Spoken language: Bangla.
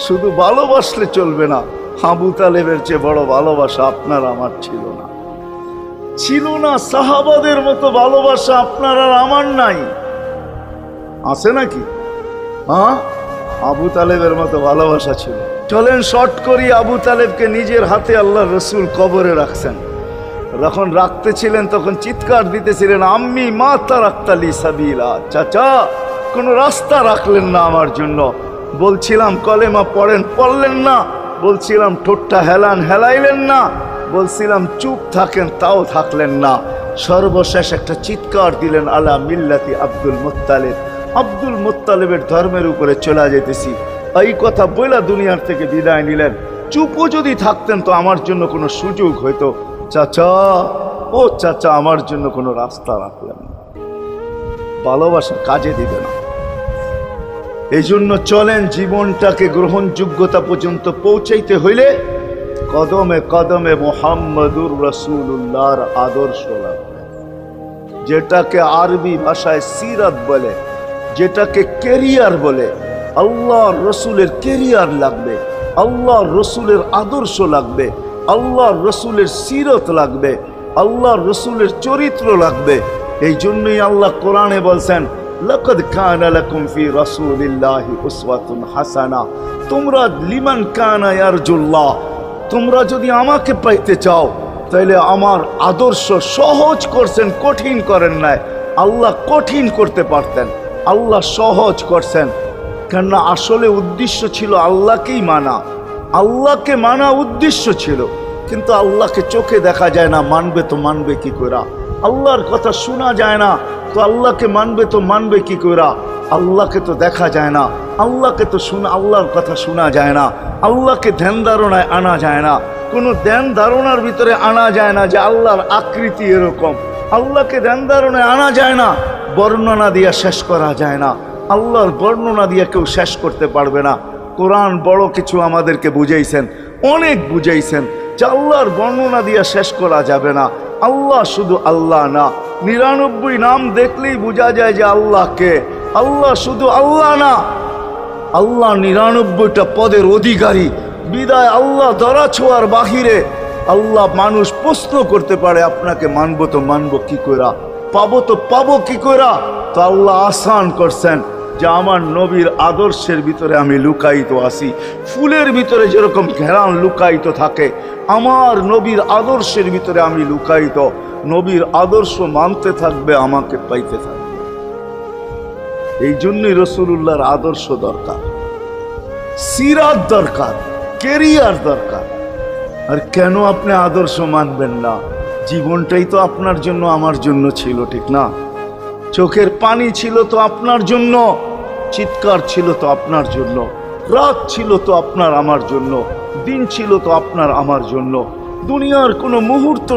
শুধু ভালোবাসলে চলবে না, আবু তালেবের চেয়ে বড় ভালোবাসা আপনার আমার ছিল না। ছিল না সাহাবাদের মতো ভালোবাসা আপনার আর আমার নাই। আছে নাকি? হ্যাঁ, আবু তালেবের মতো ভালোবাসা ছিল। চলেন শর্ট করি, আবু তালেবকে নিজের হাতে আল্লাহ রসুল কবরে রাখছেন। যখন রাখতেছিলেন তখন চিৎকার দিতেছিলেন, আম্মি মা তারাক্তালি সাবিলা, চাচা কোনো রাস্তা রাখলেন না আমার জন্য। বলছিলাম কলেমা পড়েন, পড়লেন না। বলছিলাম ঠোঁটটা হেলান, হেলাইলেন না। বলছিলাম চুপ থাকেন, তাও থাকলেন না। সর্বশেষ একটা চিৎকার দিলেন, আলা মিল্লাতি আব্দুল মুত্তালিব, আব্দুল মুত্তালিবের ধর্মের উপরে চলে যেতেছি। এই কথা বইলা দুনিয়ার থেকে বিদায় নিলেন। চুপও যদি থাকতেন তো আমার জন্য কোনো সুযোগ হইতো। চাচা, ও চাচা, আমার জন্য কোনো রাস্তা রাখলেন না। ভালোবাসা কাজে দিবে না। এই জন্য চলেন, জীবনটাকে গ্রহণযোগ্যতা পর্যন্ত পৌঁছাইতে হইলে কদমে কদমে মুহাম্মদুর রাসূলুল্লাহর আদর্শ লাগবে। যেটাকে আরবি ভাষায় সিরাত বলে, যেটাকে কেরিয়ার বলে। আল্লাহর রসুলের কেরিয়ার লাগবে, আল্লাহর রসুলের আদর্শ লাগবে, আল্লাহর রসুলের সিরত লাগবে, আল্লাহর রসুলের চরিত্র লাগবে। এই জন্যই আল্লাহ কোরআনে বলছেন, লাকাদ কানা লাকুম ফি রাসূলিল্লাহি উসওয়াতুন হাসানা, তোমরা লিমান কানা ইয়ারজুল্লাহ, তোমরা যদি আমাকে পাইতে চাও তাহলে আমার আদর্শ সহজ করছেন, কঠিন করেন নাই। আল্লাহ কঠিন করতে পারতেন, আল্লাহ সহজ করছেন। কেননা আসলে উদ্দেশ্য ছিল আল্লাহকেই মানা, আল্লাহকে মানা উদ্দেশ্য ছিল। কিন্তু আল্লাহকে চোখে দেখা যায় না, মানবে তো মানবে কি করে? আল্লাহর কথা শোনা যায় না, তো আল্লাহকে মানবে তো মানবে কি করে? আল্লাহকে তো দেখা যায় না, আল্লাহকে তো আল্লাহর কথা শোনা যায় না, আল্লাহকে ধ্যান ধারণায় আনা যায় না, কোনো ধ্যান ধারণার ভিতরে আনা যায় না যে আল্লাহর আকৃতি এরকম। আল্লাহকে ধ্যান ধারণায় আনা যায় না, বর্ণনা দিয়ে শেষ করা যায় না। আল্লাহর বর্ণনা দিয়ে কেউ শেষ করতে পারবে না। কোরআন বড় কিছু আমাদেরকে বুঝাইছেন, অনেক বুঝাইছেন যে আল্লাহর বর্ণনা দিয়ে শেষ করা যাবে না। আল্লাহ শুধু আল্লাহ না, 99 নাম দেখলেই বোঝা যায় যে আল্লাহকে। আল্লাহ শুধু আল্লাহ না, আল্লাহ 99টা পদের অধিকারী। বিদায় আল্লাহ ধরা ছোঁয়ার বাহিরে। আল্লাহ মানুষ প্রশ্ন করতে পারে, আপনাকে মানবো তো মানবো কি কইরা, পাবো তো পাবো কি কইরা? তো আল্লাহ আসান করছেন যে আমার নবীর আদর্শের ভিতরে আমি লুকায়িত আছি। ফুলের ভিতরে যেরকম ঘেরান লুকায়িত থাকে, আমার নবীর আদর্শের ভিতরে আমি লুকায়িত। নবীর আদর্শ মানতে থাকবে, আমাকে পাইতে থাকবে। এই জন্যই রাসূলুল্লাহর আদর্শ দরকার, সিরাত দরকার, কেরিয়ার দরকার। আর কেন আপনি আদর্শ মানবেন না? জীবনটাই তো আপনার জন্য আমার জন্য ছিল, ঠিক না? চোখের পানি ছিল তো আপনার জন্য, চিৎকার ছিল তো আপনার জন্য, রাত ছিল তো আপনার আমার জন্য, দিন ছিল তো আপনার আমার জন্য। দুনিয়ার কোনো মুহূর্ত